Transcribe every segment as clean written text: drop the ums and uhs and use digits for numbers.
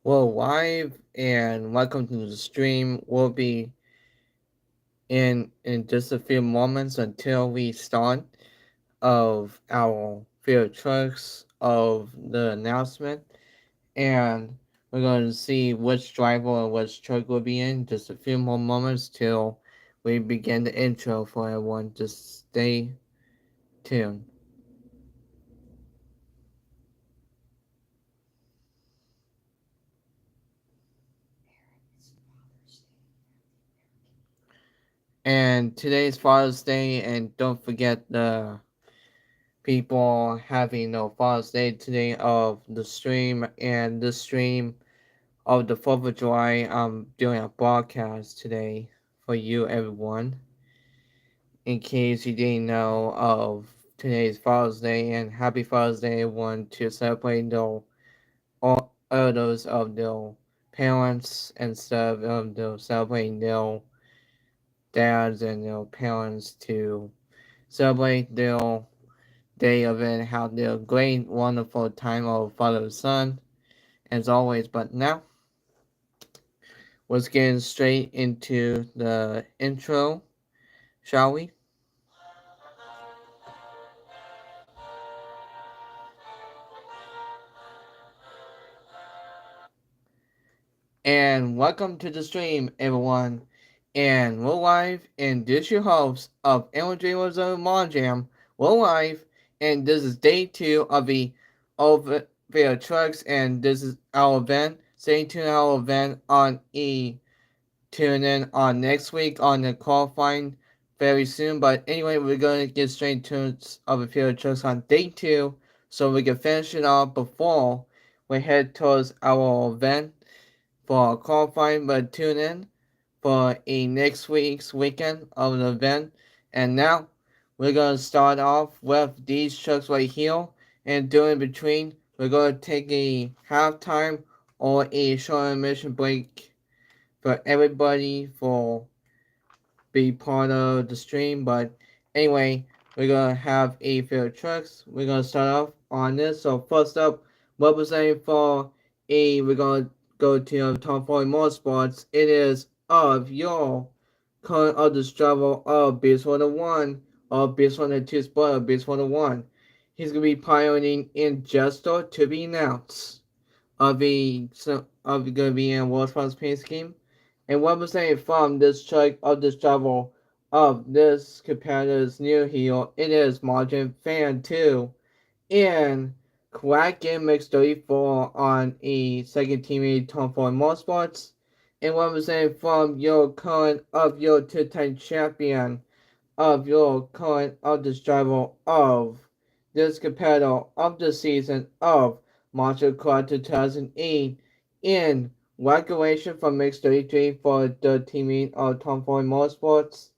Well, live and welcome to the stream. We'll be in just a few moments until we start of our field trucks of the announcement, and we're going to see which driver and which truck will be in. Just a few more moments till we begin the intro for everyone. Just stay tuned. And today's Father's Day, and don't forget the people having no Father's Day today of the stream and the stream of the 4th of July. I'm doing a broadcast today for you, everyone, in case you didn't know of today's Father's Day, and happy Father's Day, everyone, to celebrate all those of their parents instead of celebrating their dads and their parents to celebrate their day of it, have their great, wonderful time of Father Son, as always. But now, let's get straight into the intro, shall we? And welcome to the stream, everyone. And we're live, and this your host of MJSUS2.0WFVII. We're live, and this is day 2 of the over trucks, and this is our event. Stay tuned to our event on tune in on next week on the qualifying very soon. But anyway, we're going to get straight to of a few trucks on day 2 so we can finish it off before we head towards our event for qualifying. But tune in for a next week's weekend of the event. And now we're going to start off with these trucks right here. And during between, we're going to take a halftime or a short intermission break for everybody for be part of the stream. But anyway, we're gonna have a few trucks. We're gonna start off on this. So first up, representing for we're gonna go to Tom Ford Motorsports. It is of your current of the struggle of Beast Runner 1 or Beast Runner 2 spoiler Beast Runner 1. He's gonna be piloting in Jester to be announced of gonna be in World Funds Paint Scheme. And representing from this track of this travel of this competitor's new heel, it is Margin Fan 2 and Quack Mix 34 on a second teammate Tom Ford Motorsports. And representing from your current of your two-time champion of your current of this driver of this competitor of the season of Marshall Quad 2008 in regulation from Mix 33 for the teaming of Tom Ford Motorsports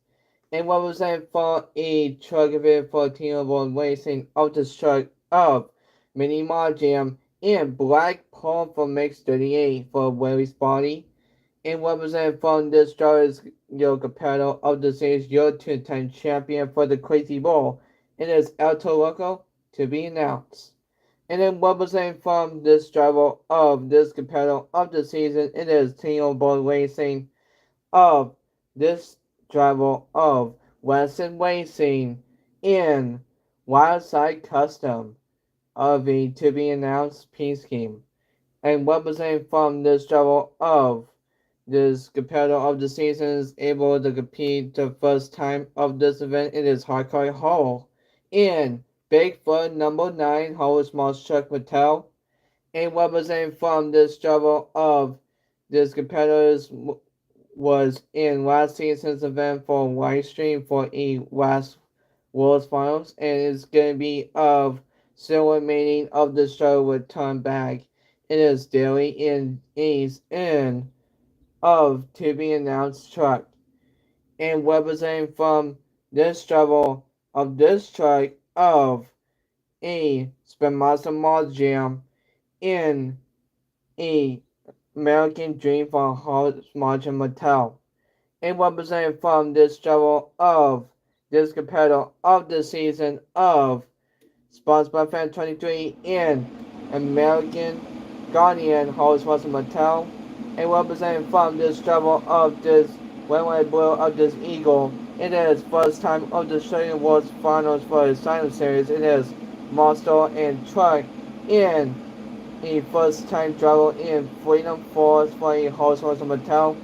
and represent for a truck event for Team World Racing of the truck of Mini Marjam and Black Paul for Mix 38 for Larry's Body and represent from this driver's your competitor of the series, your two-time champion for the Crazy Bowl. It is El Toloco to be announced. And then representing from this driver of this competitor of the season, it is Team Board Racing of this driver of Western Racing in Wildside Custom of a to be announced Peace Scheme. And representing from this driver of this competitor of the season is able to compete the first time of this event. It is Hardcore Hall in Bigfoot number 9, host Moss Chuck Mattel. And representing from this driver of this competitors was in last season's event for live stream for a last World's Finals, and it's going to be of silver meaning of the show with Tom Bag. It is daily in East and of to be announced truck. And representing from this travel of this truck of a Spin Master Mod Jam in a American Dream for Host Martin Mattel. And representing from this travel of this competitor of the season of sponsored by Fan 23 in American Guardian host was Mattel, and representing from this travel of this runway blue of this eagle. It is first time of the Australian Awards finals for the Silent Series. It is Monster and Truck in a first time travel in Freedom Force for a host was Mattel.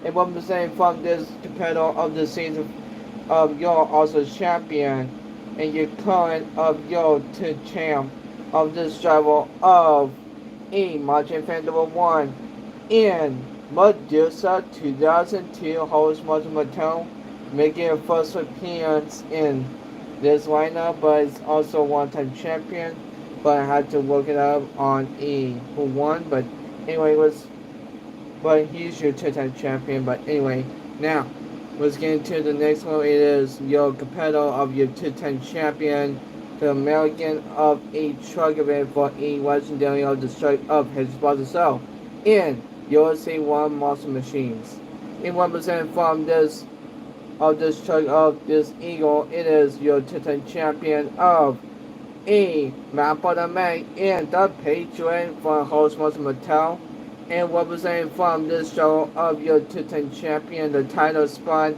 And representing from this competitor of the season of your also champion and your current of your to champ of this travel of a marching fan number 1 in Medusa 2002 host Martin Mattel making a first appearance in this lineup, but it's also one-time champion. But I had to look it up on who won. But anyway, he's your two-time champion. But anyway, now let's get into the next one. It is your competitor of your two-time champion, the American of a truck event for a legendary of the strike of his sponsor so in USA 1 Monster Machines. In 1% from this truck of this Eagle, it is your two-time champion of a map of the May and the Patriot for host Monster Mattel. And representing from this show of your two-time champion, the title spot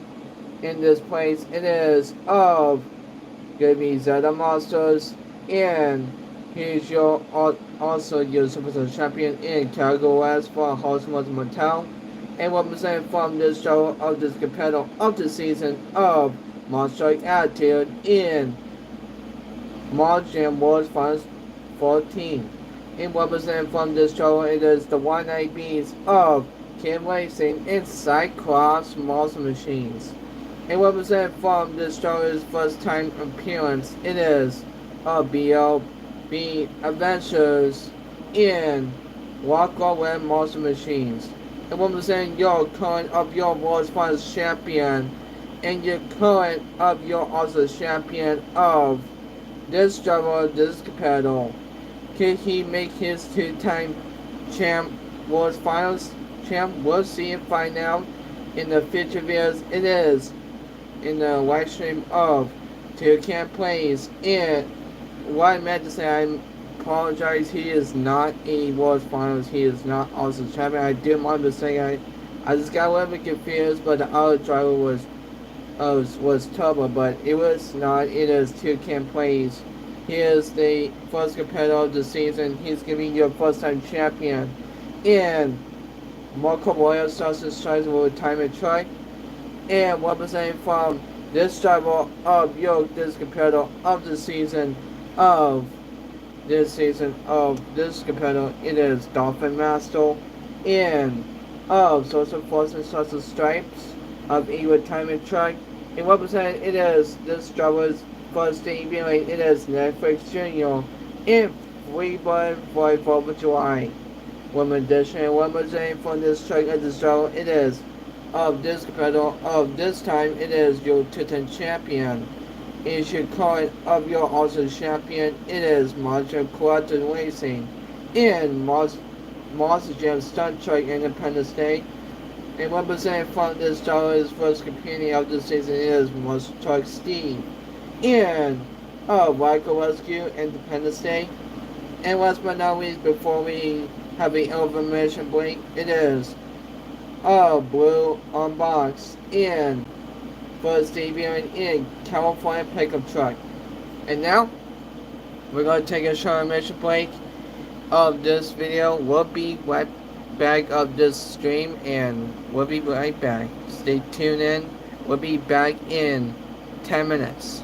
in this place, it is of gonna be Zelda Monsters, and here's your also your Super Champion in Calgary West for host Monster Mattel. And representing from this show of this competitor of the season of Monster Attitude in March and World Finals 14. In representing from this show, it is the one-night beats of Kim Racing and Cyclops Monster Machines. And representing from this show is first time appearance, it is BLB Adventures in Walk Away Monster Machines. And representing your current of your World Finals champion and your current of your also champion of this driver, this competitor. Can he make his two-time champ World Finals champ? We'll see and find out in the future videos. It is in the live stream of Two Camp Plays. And what I meant to say, I apologize. He is not a World Finals. He is not also champion. I did my mistake. I just got a little bit confused, but the other driver was Turbo, but it was not. It is Two Camp Plays. He is the first competitor of the season. He's gonna be your first time champion. And Marco Royal starts his tries with time and try. And representing from this driver of this competitor of the season of this competitor, it is Dolphin Master. And of Social Force and Social Stripes of a time and try. And representing it is this driver's first debuting, it is Netflix Junior in Freeburg for 4th of July. Women edition and representing from this track of the show, it is of this competitor of this time, it is your two-time champion. It is your current of your also champion, it is Monster Collector Racing in Monster Jam Stunt Truck Independence Day. And representing from this show is first companion of the season is Monster Truck Steve. And Radical Rescue Independence Day. And last but not least, before we have an information break, it is Blue Unbox and first debuting in California Pickup Truck. And now, we're going to take a short information break of this video. We'll be right back of this stream and we'll be right back. Stay tuned in. We'll be back in 10 minutes.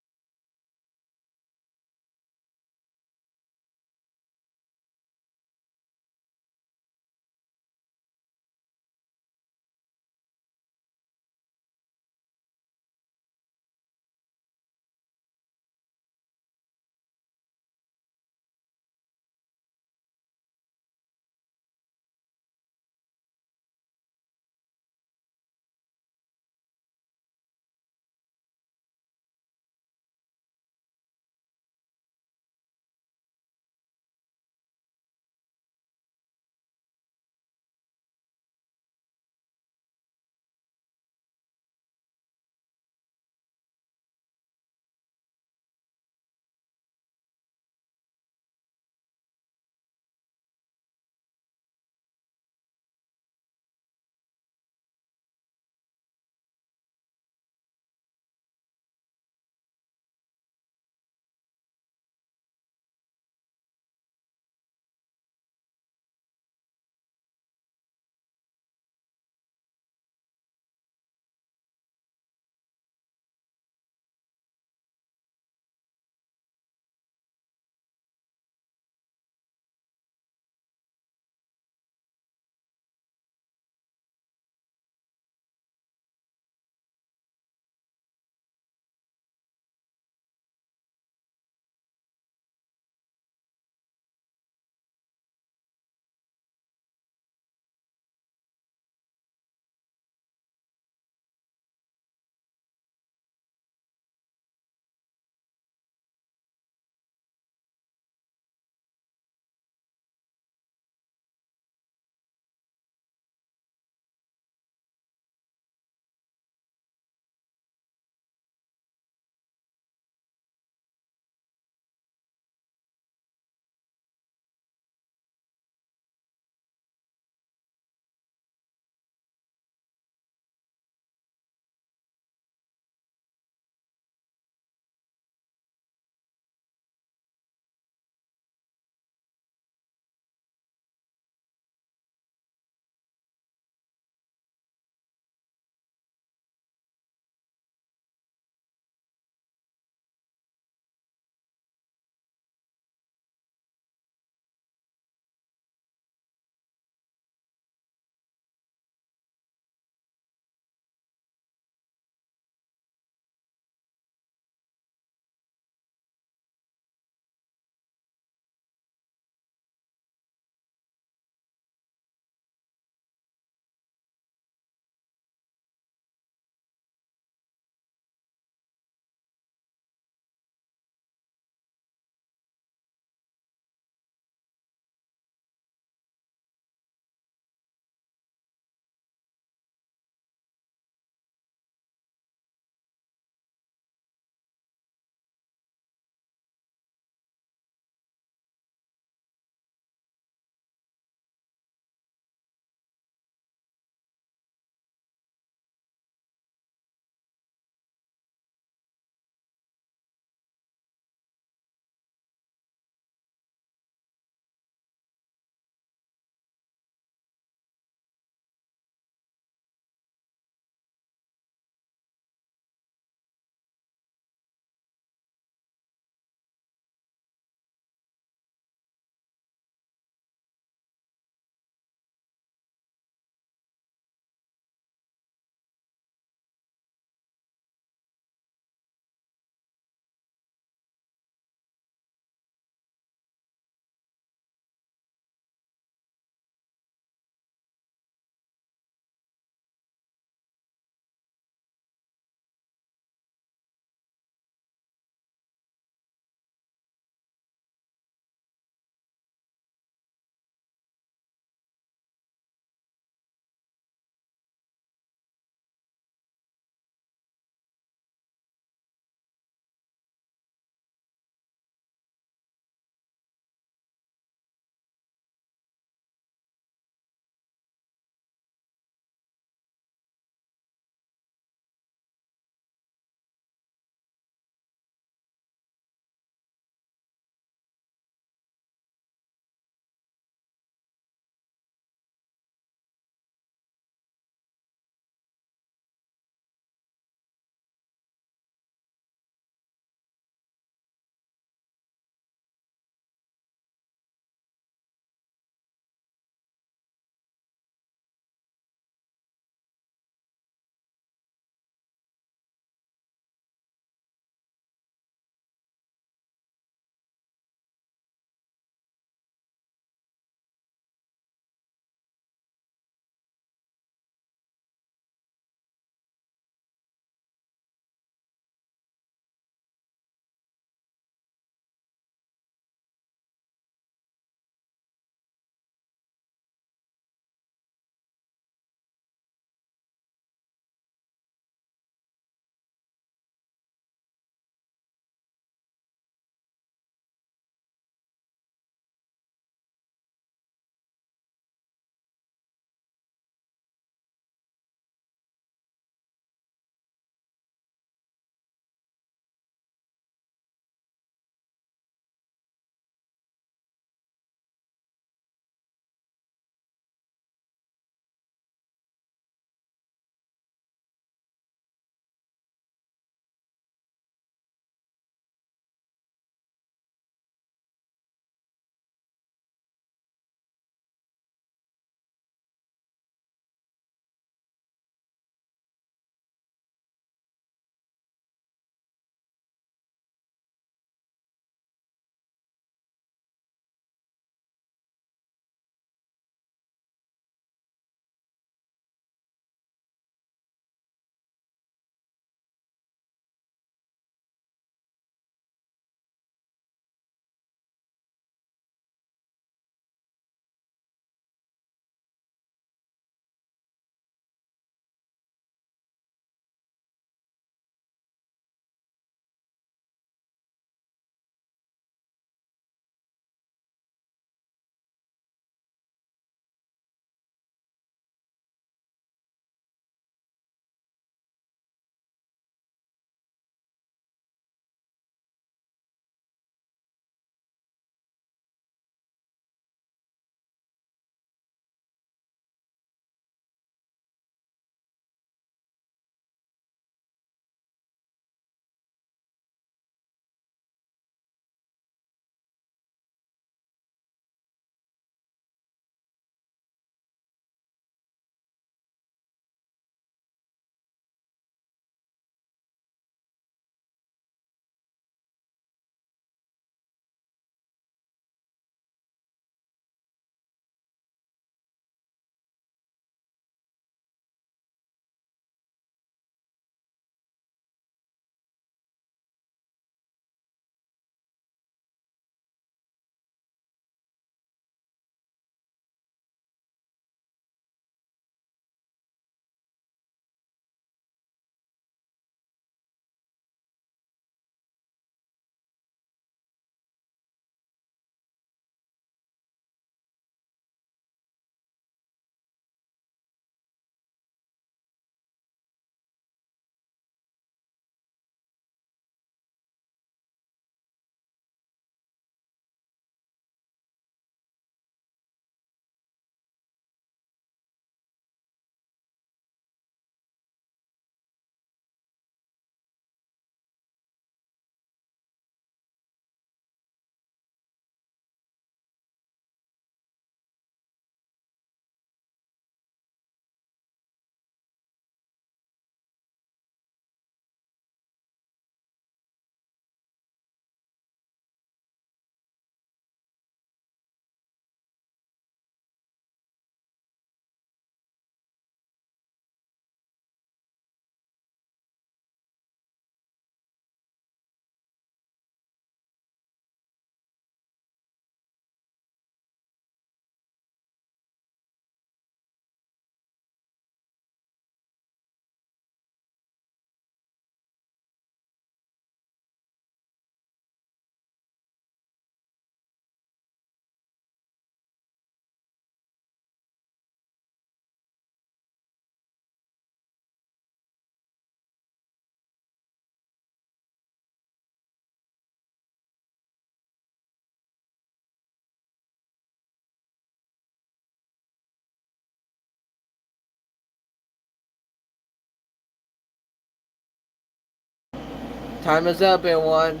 Time is up, everyone.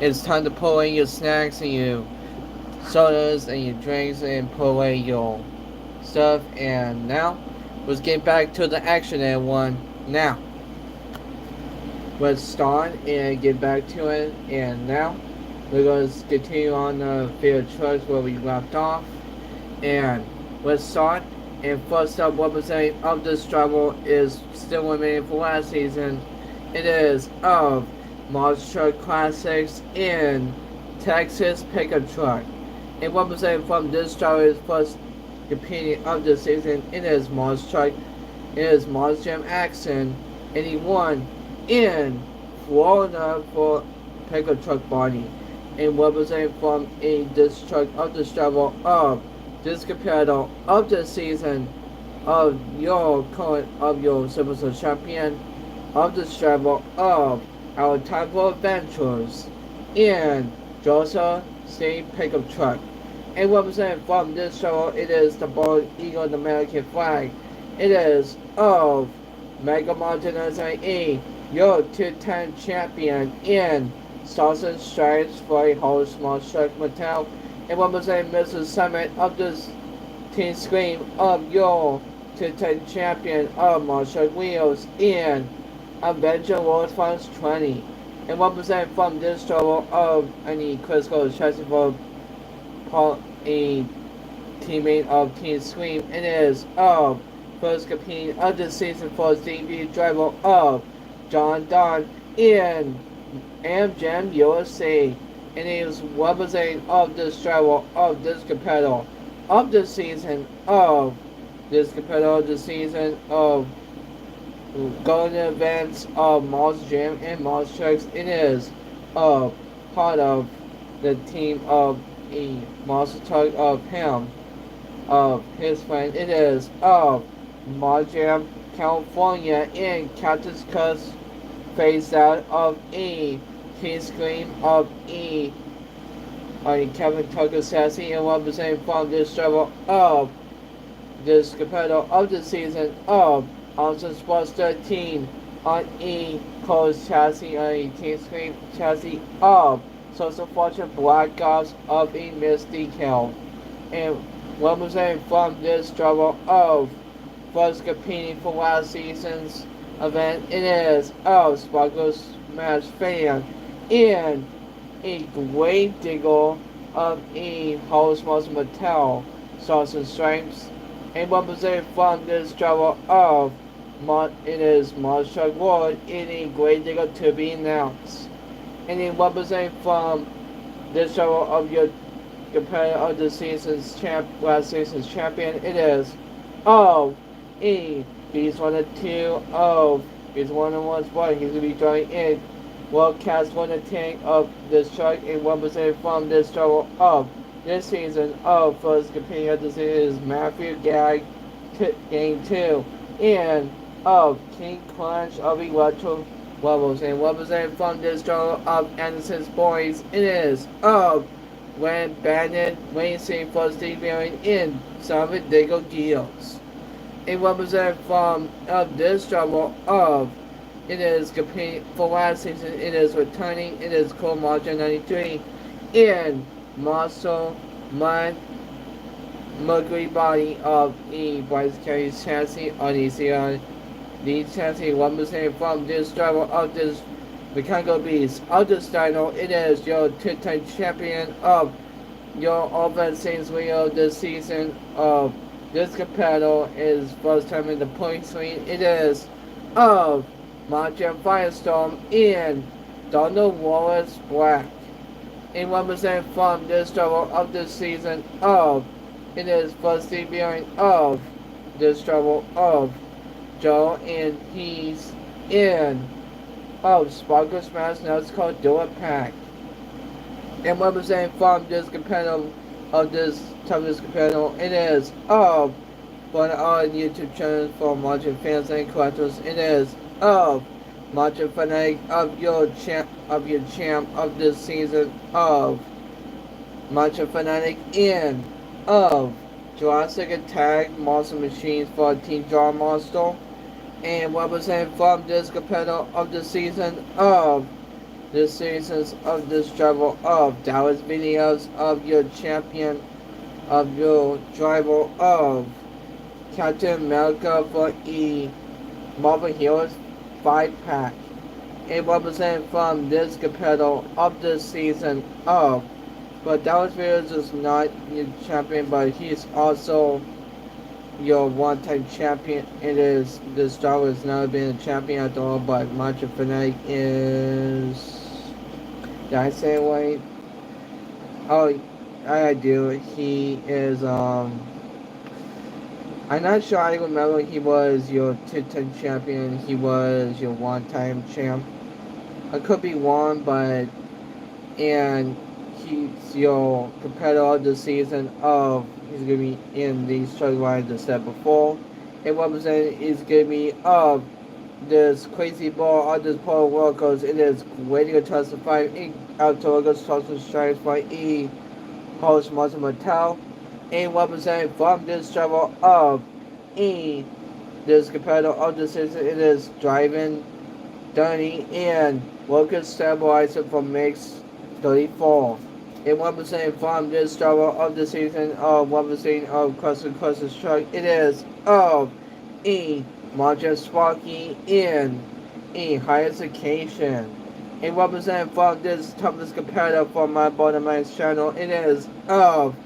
It's time to put away your snacks and your sodas and your drinks and put away your stuff. And now, let's get back to the action, everyone. Now, let's start and get back to it. And now, we're going to continue on the field trucks where we left off. And let's start. And first up, representative of this driver is still remaining for last season. It is of Monster Truck Classics in Texas pickup truck. And representing from this driver is first competing of the season. It is Monster Truck. It is Monster Jam Action, and he won in Florida for pickup truck body. And representing from a disc truck of this driver of this competitor of the season of your current of your Super champion of this driver of our Time for Adventures in Georgia State pickup truck. And representing from this driver, it is the Bald Eagle of the American flag. It is of Mega Martinez A, your 210 champion in Stars and Stripes for a whole small truck Mattel. And representing Mr. Summit of this Team Scream of your 210 champion of Marshall Wheels in Avenger World Finals 20. And representing from this trouble of any critical chassis for a teammate of Team Scream, it is of first competing of the season for his debut driver of John Don in MJSUS2.0WFVII. And he is representing of this driver of this competitor of the season of this competitor of the season of golden events of Monster Jam and Monster Trucks. It is part of the team of a Monster Truck of him, of his friend. It is of Monster Jam California in Cactus Cuts phased out of a Team Scream of E. Kevin Tucker Sassy and representing from this driver of this competitor of the season of Austin Sports 13 on E Coast chassis on a Team Scream chassis of Social Fortune Black Ops of a missed decal. And representing from this driver of first competing for last season's event, it is of Sparkle Smash fan and a grave digger of a house Monster Mattel Stars and Stripes. And represented from this driver of it is Monster Truck World in a grave digger to be announced. And then representing from this driver of your competitor of the season's last season's champion, it is of a Beast 1 and 2 of Beast 1 and 1 spot. He's going to be joining in World Cast 1 and 10 of this truck and represented from this driver of this season of first competing of the season is Matthew Gang 2 and of King Crunch of Electro Levels. And represented from this driver of Anderson's Boys, it is of Grand Bandit Racing first debuting in San Diego Geos. And represented from this driver of it is competing for last season. It is returning. It is Cool Margin 93 in Muscle Mud Mercury body of a Bryce Carey's chassis on the chassis representing from this driver of this mechanical beast of this dino. It is your 2-time champion of your offense Saints Wheel this season of this competitor is first time in the point screen. It is of Monster Firestorm in Donald Wallace Black. And representing from this driver of this season of it is first debuting of this driver of Joe and he's in of Sparkle Smash now it's called Do It Pack. And representing from this competitor of this toughest competitor, it is of one of our YouTube channels for Margin fans and collectors. It is of Margin Fanatic of your champ of this season of Margin Fanatic in of Jurassic Attack Monster Machines for Team Draw Monster. And what was saying from this competitor of the season of this travel of Dallas videos of your champion of your driver of Captain America for E Marvel Heroes 5 pack. It represents from this competitor of this season of. But Dallas Videos is not your champion, but he's also your one-time champion. It is this driver has never been a champion at all, but Macho Fanatic is. Did I say it right? Oh, I do. He is I'm not sure. I remember he was your two-time champion. He was your one-time champ. I could be wrong, but and he's your competitor of the season of. He's gonna be in these struggle lines I said before. And representative is gonna be of this crazy ball of this polar workers. It is waiting to testify in October's Social Strikes by E. Host Martin Mattel. And representative from this travel of E. This competitor of the season. It is driving Danny and Lucas stabilizer from Mix 34. In 1% from this driver of the season of 1% of Crus's truck, it is of E. Margin Sparky in E. Highest occasion. In 1% from this toughest competitor from my bottom line's channel, it is of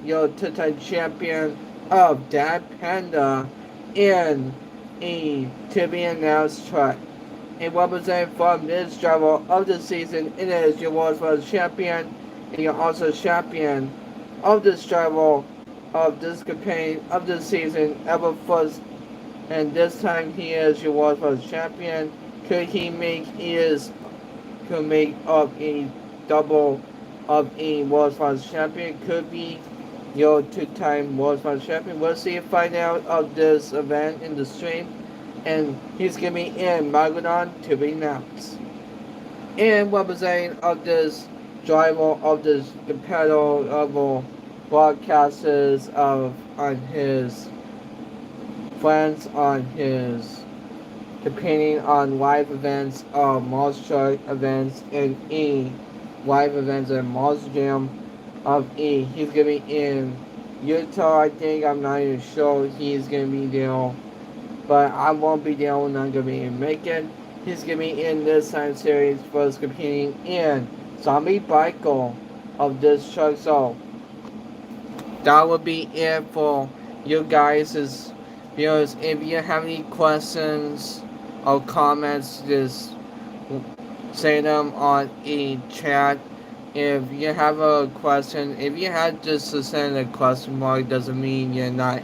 your two-time champion of Dad Panda in E. To be announced truck. And representing from this driver of the season, it is your World First Champion, and you're also champion of this driver of this campaign of the season ever first. And this time he is your World First Champion. Could he make is could make up a double of a World First Champion? Could be your two-time World First Champion. We'll see if find out of this event in the stream. And he's gonna be in Magadon to be announced. And representing of this driver of this competitor level broadcasters of on his friends on his competing on live events of Mars Truck events and E live events at Mars Gym of E. He's gonna be in Utah, I think. I'm not even sure he's gonna be there, but I won't be there when I'm gonna be in Macon. He's gonna be in this time series first competing in Zombie Biker of this truck. So that would be it for you guys' viewers. If you have any questions or comments, just say them on a chat. If you have a question, if you had just to send a question mark, doesn't mean you're not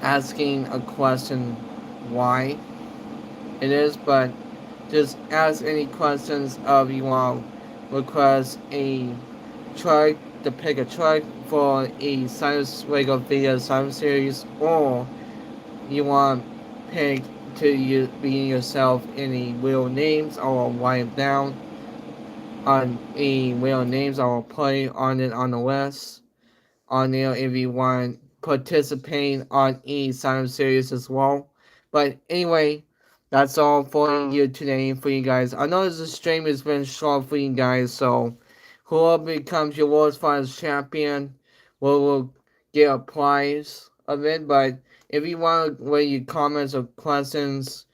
asking a question why it is, but just ask any questions of you want request a truck to pick a truck for a science regular video science series, or you want pick to you be yourself any real names. I will write down on a real names. I will play on it on the list on there if you want participate on a science series as well. But anyway, that's all for you today for you guys. I know this stream has been short for you guys, so whoever becomes your world's finest champion will get a prize of it. But if you want to leave your comments or questions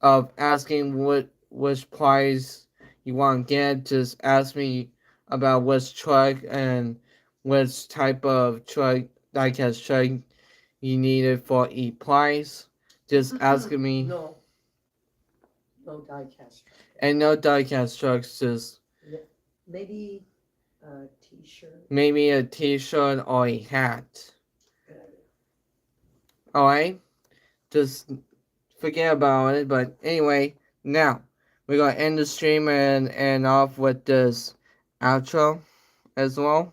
of asking which prize you want to get, just ask me about which truck and which type of truck, diecast truck you needed for each prize. Just asking me. No, no diecast truck. And no diecast trucks, just Maybe a t-shirt. maybe a t-shirt or a hat. Alright? Just forget about it. But anyway, now we're gonna end the stream and off with this outro as well.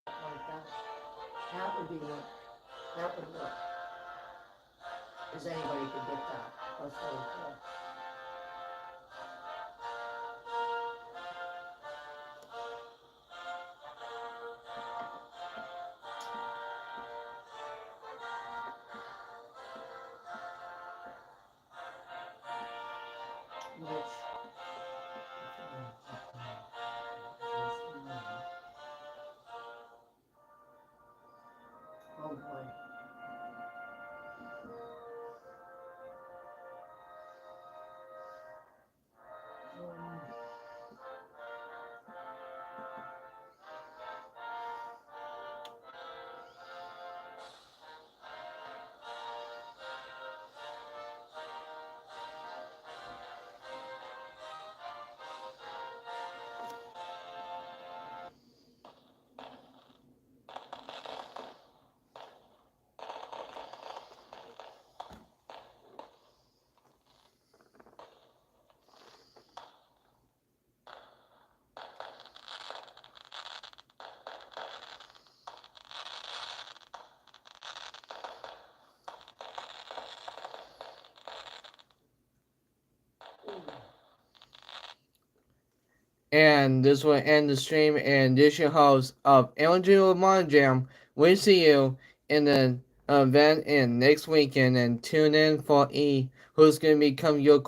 Like that. That would be what, that would work. Because anybody could get that. That's really cool. Which, oh boy. And this will end the stream. And this is your host of Angelo Monjam. We see you in the event in next weekend. And tune in for who's going to become your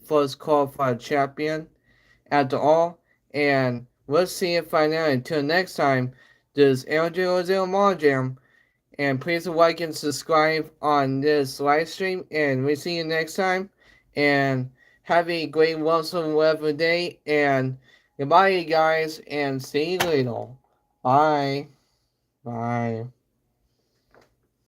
first qualified champion after all. And we'll see you finally. Until next time, this is Angelo Monjam. And please like and subscribe on this live stream. And we'll see you next time. And have a great, wonderful day. And goodbye, you guys. And see you later. Bye. Bye.